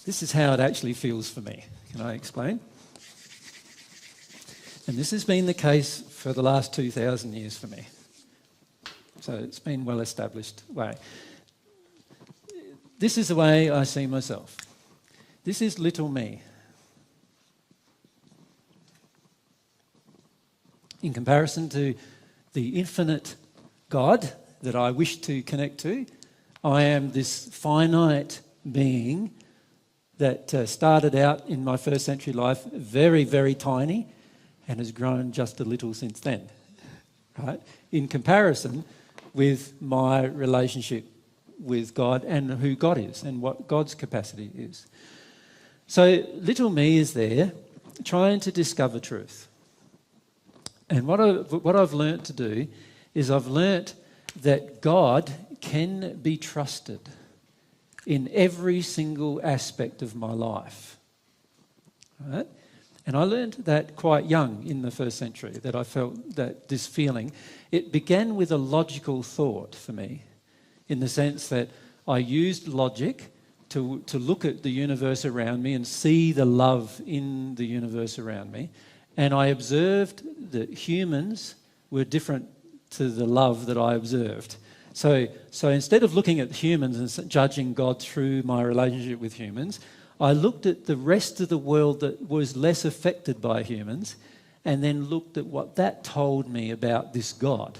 This is how it actually feels for me. Can I explain? And this has been the case for the last 2,000 years for me. So it's been well established way. This is the way I see myself. This is little me. In comparison to the infinite God that I wish to connect to, I am this finite being that started out in my first century life very, very tiny and has grown just a little since then, right? In comparison with my relationship with God and who God is and what God's capacity is. So little me is there trying to discover truth. And what I've learnt to do is I've learnt that God can be trusted in every single aspect of my life. Right? And I learned that quite young in the first century, that I felt that this feeling, it began with a logical thought for me, in the sense that I used logic to look at the universe around me and see the love in the universe around me. And I observed that humans were different to the love that I observed. So instead of looking at humans and judging God through my relationship with humans, I looked at the rest of the world that was less affected by humans and then looked at what that told me about this God.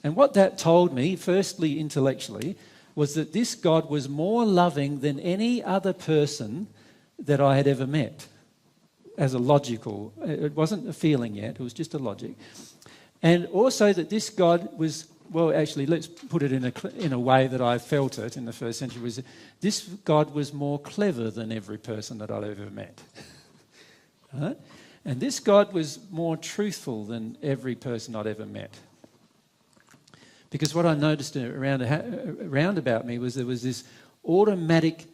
And what that told me, firstly intellectually, was that this God was more loving than any other person that I had ever met. As a logical, it wasn't a feeling yet, it was just a logic. And also that this God was, well, actually, let's put it in a way that I felt it in the first century, was this God was more clever than every person that I'd ever met. Right? And this God was more truthful than every person I'd ever met. Because what I noticed around about me was there was this automatic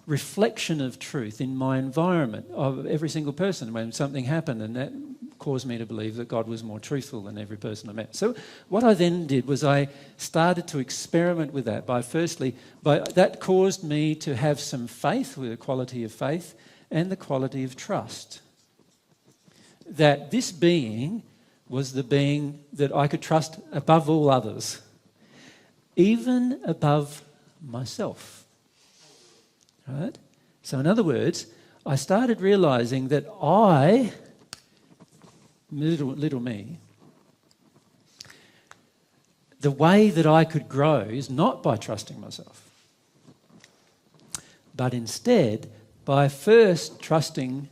reflection of truth in my environment of every single person when something happened, and that caused me to believe that God was more truthful than every person I met. So what I then did was I started to experiment with that that caused me to have some faith, with the quality of faith and the quality of trust, that this being was the being that I could trust above all others, even above myself. Right? So in other words, I started realising that I, little me, the way that I could grow is not by trusting myself, but instead by first trusting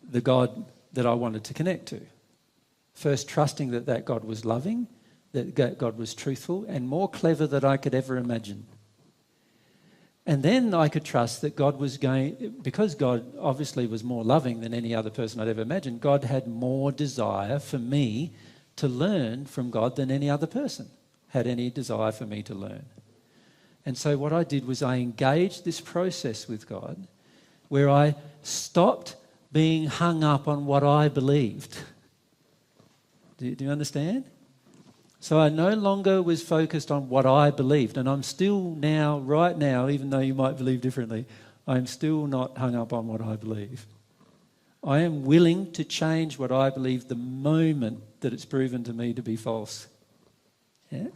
the God that I wanted to connect to. First trusting that God was loving, that God was truthful and more clever than I could ever imagine. And then I could trust that God was because God obviously was more loving than any other person I'd ever imagined, God had more desire for me to learn from God than any other person had any desire for me to learn. And so what I did was I engaged this process with God where I stopped being hung up on what I believed. Do you understand? So I no longer was focused on what I believed, and I'm still now, right now, even though you might believe differently, I'm still not hung up on what I believe. I am willing to change what I believe the moment that it's proven to me to be false. Yeah?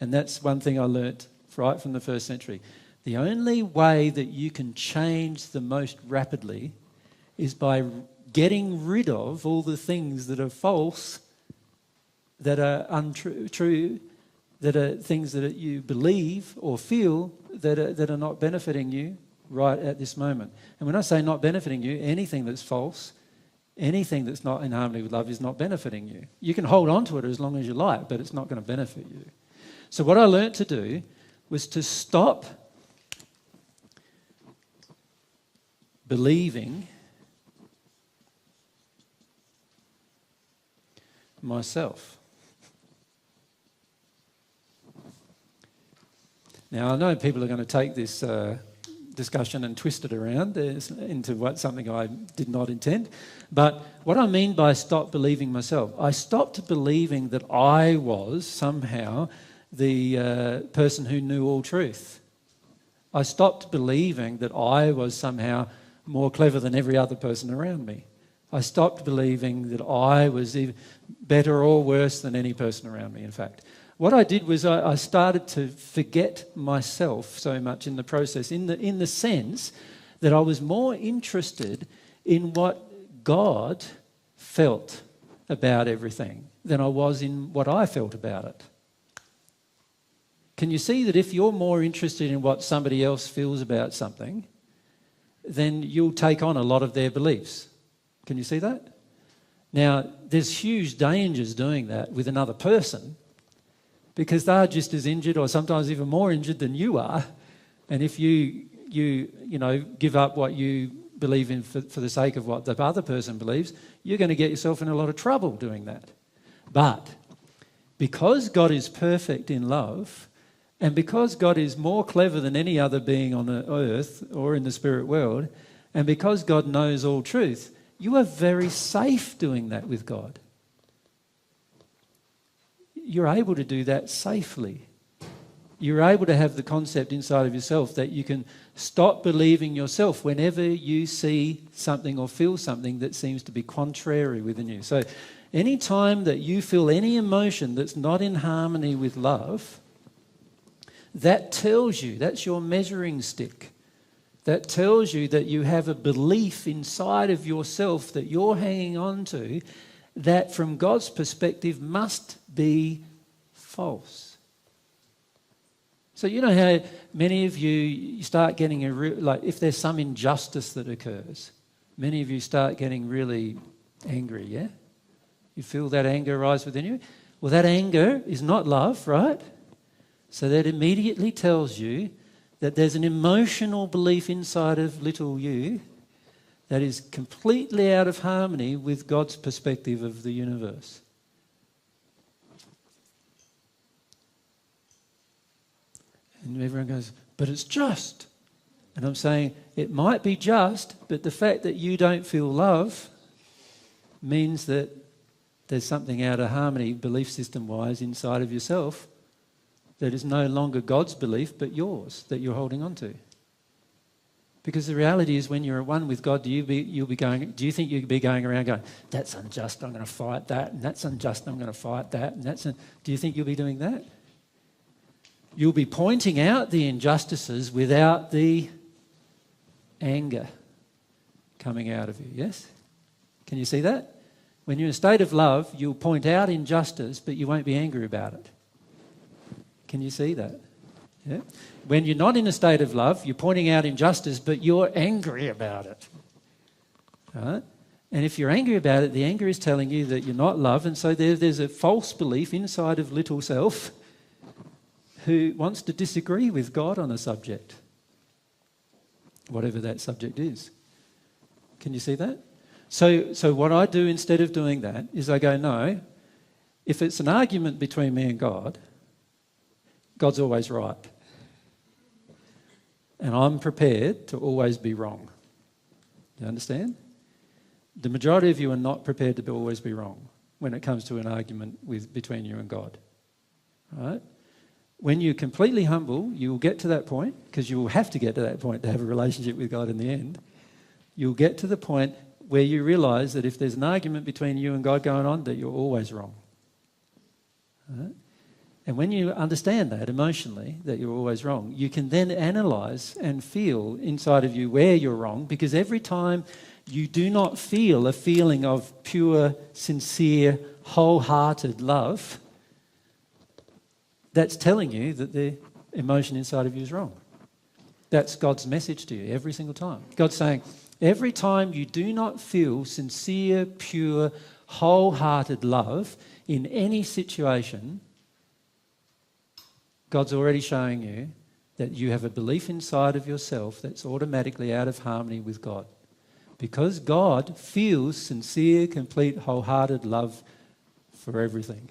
And that's one thing I learnt right from the first century. The only way that you can change the most rapidly is by getting rid of all the things that are false, that are untrue, that are things that you believe or feel that are not benefiting you right at this moment. And when I say not benefiting you, anything that's false, anything that's not in harmony with love is not benefiting you. You can hold on to it as long as you like, but it's not going to benefit you. So what I learnt to do was to stop believing myself. Now, I know people are going to take this discussion and twist it around into something I did not intend. But what I mean by stop believing myself, I stopped believing that I was somehow the person who knew all truth. I stopped believing that I was somehow more clever than every other person around me. I stopped believing that I was even better or worse than any person around me, in fact. What I did was I started to forget myself so much in the process, in the sense that I was more interested in what God felt about everything than I was in what I felt about it. Can you see that if you're more interested in what somebody else feels about something, then you'll take on a lot of their beliefs? Can you see that? Now, there's huge dangers doing that with another person, because they're just as injured or sometimes even more injured than you are. And if you give up what you believe in for the sake of what the other person believes, you're going to get yourself in a lot of trouble doing that. But because God is perfect in love, and because God is more clever than any other being on the earth or in the spirit world, and because God knows all truth, you are very safe doing that with God. You're able to do that safely. You're able to have the concept inside of yourself that you can stop believing yourself whenever you see something or feel something that seems to be contrary within you. So any time that you feel any emotion that's not in harmony with love, that tells you, that's your measuring stick. That tells you that you have a belief inside of yourself that you're hanging on to that from God's perspective must be false. So you know how many of you start getting if there's some injustice that occurs, many of you start getting really angry, yeah? You feel that anger rise within you? Well, that anger is not love, right? So that immediately tells you that there's an emotional belief inside of little you that is completely out of harmony with God's perspective of the universe. And everyone goes, but it's just. And I'm saying, it might be just, but the fact that you don't feel love means that there's something out of harmony, belief system-wise, inside of yourself that is no longer God's belief, but yours, that you're holding on to. Because the reality is, when you're at one with God, do you think you'll be going around going, that's unjust, I'm going to fight that, and that's unjust, I'm going to fight that, and do you think you'll be doing that? You'll be pointing out the injustices without the anger coming out of you, yes? Can you see that? When you're in a state of love, you'll point out injustice, but you won't be angry about it. Can you see that? Yeah? When you're not in a state of love, you're pointing out injustice, but you're angry about it. Right? And if you're angry about it, the anger is telling you that you're not love, and so there's a false belief inside of little self who wants to disagree with God on a subject, whatever that subject is. Can you see that? So what I do instead of doing that is I go, no, if it's an argument between me and God, God's always right. And I'm prepared to always be wrong. Do you understand? The majority of you are not prepared to always be wrong when it comes to an argument between you and God. Right? When you're completely humble, you will get to that point, because you will have to get to that point to have a relationship with God in the end. You'll get to the point where you realise that if there's an argument between you and God going on, that you're always wrong. Right? And when you understand that emotionally, that you're always wrong, you can then analyse and feel inside of you where you're wrong, because every time you do not feel a feeling of pure, sincere, wholehearted love, that's telling you that the emotion inside of you is wrong. That's God's message to you every single time. God's saying, every time you do not feel sincere, pure, wholehearted love in any situation, God's already showing you that you have a belief inside of yourself that's automatically out of harmony with God. Because God feels sincere, complete, wholehearted love for everything.